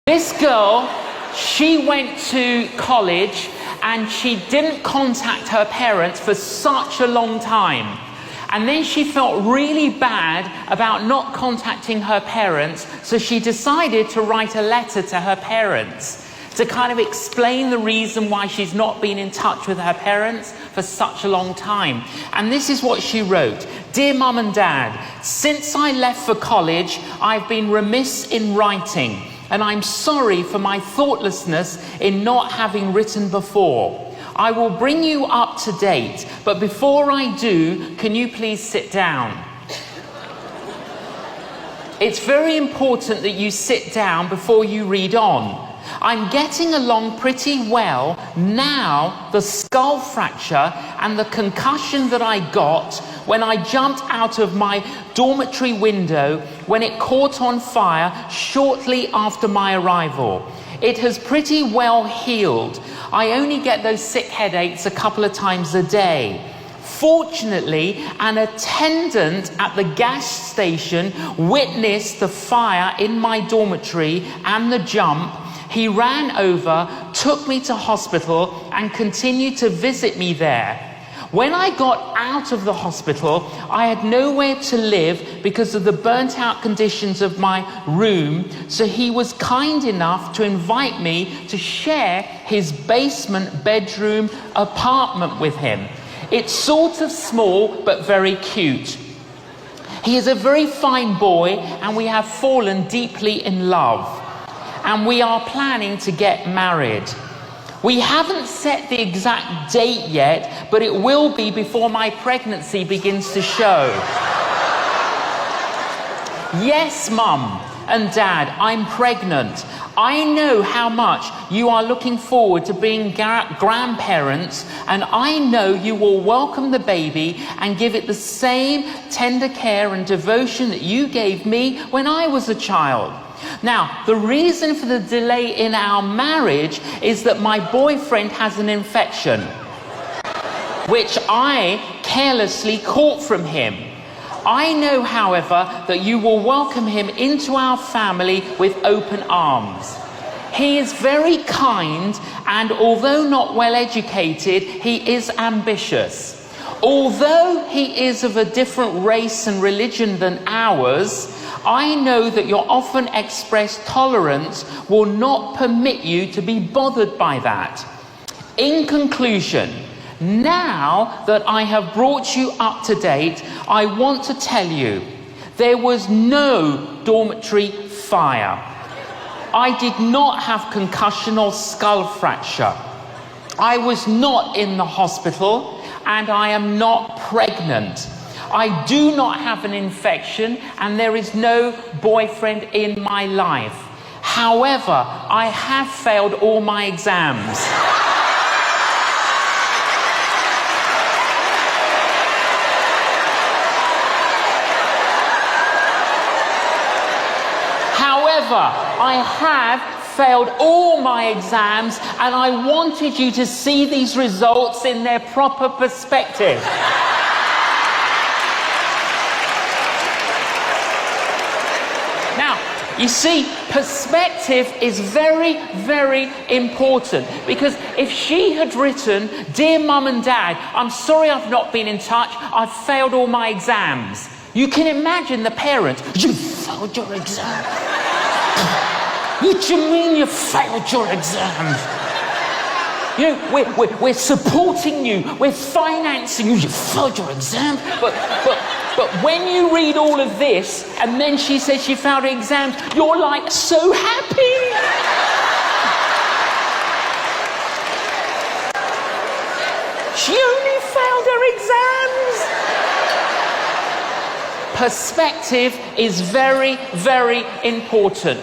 This girl, she went to college and she didn't contact her parents for such a long time. And then she felt really bad about not contacting her parents, so she decided to write a letter to her parents to kind of explain the reason why she's not been in touch with her parents for such a long time. And this is what she wrote. Dear Mum and Dad, since I left for college, I've been remiss in writing, and I'm sorry for my thoughtlessness in not having written before. I will bring you up to date, but before I do, can you please sit down? It's very important that you sit down before you read on. I'm getting along pretty well now. The skull fracture and the concussion that I got when I jumped out of my dormitory window when it caught on fire shortly after my arrival. It has pretty well healed. I only get those sick headaches a couple of times a day. Fortunately, an attendant at the gas station witnessed the fire in my dormitory and the jump. He ran over, took me to hospital, and continued to visit me there. When I got out of the hospital, I had nowhere to live because of the burnt out conditions of my room, so he was kind enough to invite me to share his basement bedroom apartment with him. It's sort of small, but very cute. He is a very fine boy, and we have fallen deeply in love. And we are planning to get married. We haven't set the exact date yet, but it will be before my pregnancy begins to show. Yes, Mum and Dad, I'm pregnant. I know how much you are looking forward to being grandparents, and I know you will welcome the baby and give it the same tender care and devotion that you gave me when I was a child. Now, the reason for the delay in our marriage is that my boyfriend has an infection, which I carelessly caught from him. I know, however, that you will welcome him into our family with open arms. He is very kind, and although not well educated, he is ambitious. Although he is of a different race and religion than ours, I know that your often expressed tolerance will not permit you to be bothered by that. In conclusion, now that I have brought you up to date, I want to tell you, there was no dormitory fire. I did not have concussion or skull fracture. I was not in the hospital, and I am not pregnant. I do not have an infection, and there is no boyfriend in my life. However, I have failed all my exams. However, I have failed all my exams, and I wanted you to see these results in their proper perspective. Now, you see, perspective is very, very important, because if she had written, Dear Mum and Dad, I'm sorry I've not been in touch, I've failed all my exams. You can imagine the parents, you failed your exam. What do you mean you failed your exams? You know, we're supporting you, we're financing you, you failed your exam. But when you read all of this, and then she says she failed her exams, you're like so happy. She only failed her exams. Perspective is very, very important.